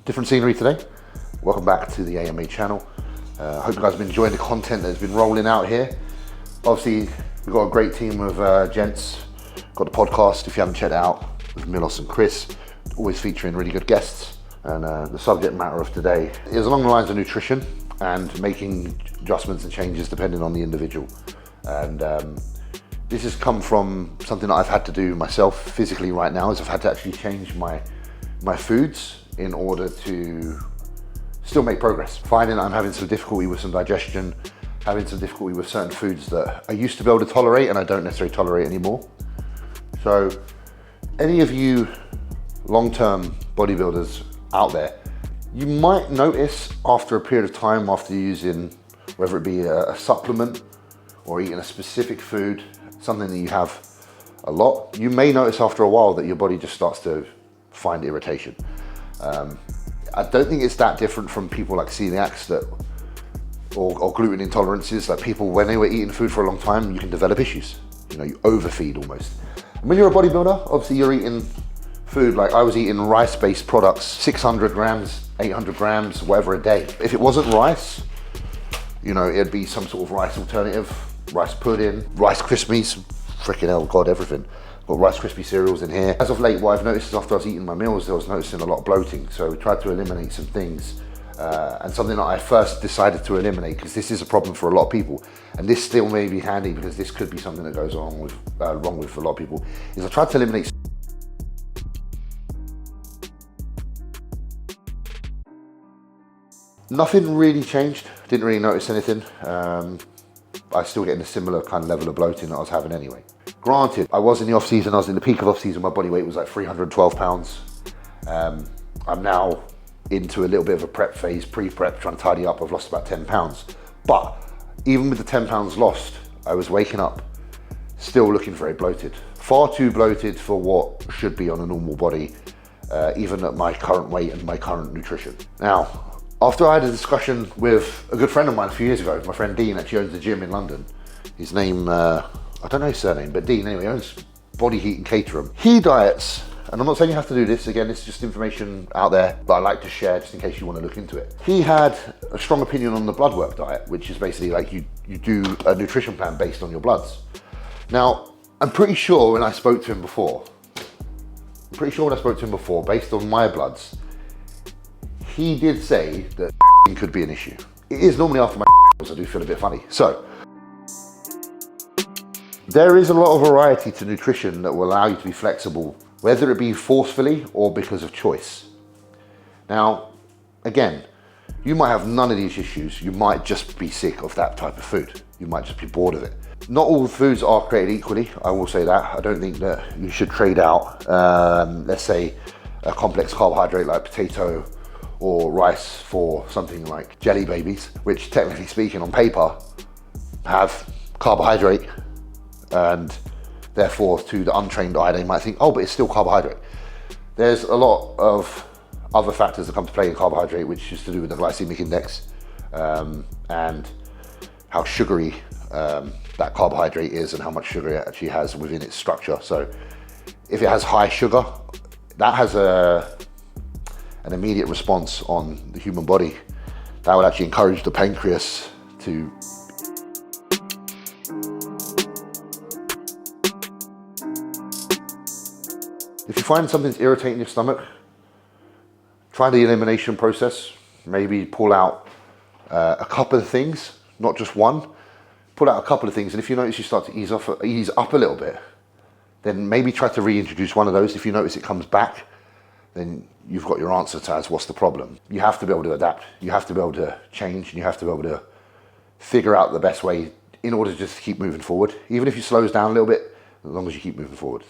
Different scenery today. Welcome back to the AMA channel. Hope you guys have been enjoying the content that's been rolling out here. Obviously, we've got a great team of gents. Got the podcast, if you haven't checked it out, with Milos and Chris, always featuring really good guests. And the subject matter of today is along the lines of nutrition and making adjustments and changes depending on the individual. And this has come from something that I've had to do myself physically right now, is I've had to actually change my foods in order to still make progress. Finding that I'm having some difficulty with some digestion, having some difficulty with certain foods that I used to be able to tolerate and I don't necessarily tolerate anymore. So any of you long-term bodybuilders out there, you might notice after a period of time, after using, whether it be a supplement or eating a specific food, something that you have a lot, you may notice after a while that your body just starts to find irritation. I don't think it's that different from people like celiacs or gluten intolerances. Like people, when they were eating food for a long time, you can develop issues. You know, you overfeed almost. And when you're a bodybuilder, obviously you're eating food, like I was eating rice-based products, 600 grams, 800 grams, whatever a day. If it wasn't rice, you know, it'd be some sort of rice alternative, rice pudding, Rice Krispies, freaking hell, God, everything. Got Rice Krispie cereals in here. As of late, what I've noticed is after I was eating my meals, I was noticing a lot of bloating. So we tried to eliminate some things. And something that I first decided to eliminate, because this is a problem for a lot of people, and this still may be handy because this could be something that goes wrong with a lot of people, is I tried to eliminate. Nothing really changed, didn't really notice anything. I still getting a similar kind of level of bloating that I was having anyway. Granted, I was in the off season, I was in the peak of off season, my body weight was like 312 pounds. I'm now into a little bit of a prep phase, pre-prep, trying to tidy up. I've lost about 10 pounds. But even with the 10 pounds lost, I was waking up still looking very bloated. Far too bloated for what should be on a normal body, even at my current weight and my current nutrition. Now, after I had a discussion with a good friend of mine a few years ago, my friend Dean actually owns a gym in London. His name, I don't know his surname, but Dean anyway, owns Body Heat and Caterham. He diets, and I'm not saying you have to do this, again, it's just information out there that I like to share just in case you want to look into it. He had a strong opinion on the blood work diet, which is basically like you do a nutrition plan based on your bloods. Now, I'm pretty sure when I spoke to him before, based on my bloods, he did say that could be an issue. It is normally after my I do feel a bit funny. So, there is a lot of variety to nutrition that will allow you to be flexible, whether it be forcefully or because of choice. Now, again, you might have none of these issues. You might just be sick of that type of food. You might just be bored of it. Not all foods are created equally, I will say that. I don't think that you should trade out, let's say, a complex carbohydrate like potato or rice for something like jelly babies, which technically speaking on paper have carbohydrate, and therefore to the untrained eye they might think, oh, but it's still carbohydrate. There's a lot of other factors that come to play in carbohydrate, which is to do with the glycemic index and how sugary that carbohydrate is and how much sugar it actually has within its structure. So if it has high sugar, that has an immediate response on the human body. That would actually encourage the pancreas to if you find something's irritating your stomach, try the elimination process. Maybe pull out a couple of things, not just one. Pull out a couple of things, and if you notice you start to ease up a little bit, then maybe try to reintroduce one of those. If you notice it comes back, then you've got your answer to what's the problem. You have to be able to adapt. You have to be able to change, and you have to be able to figure out the best way in order to just keep moving forward. Even if you slows down a little bit, as long as you keep moving forward.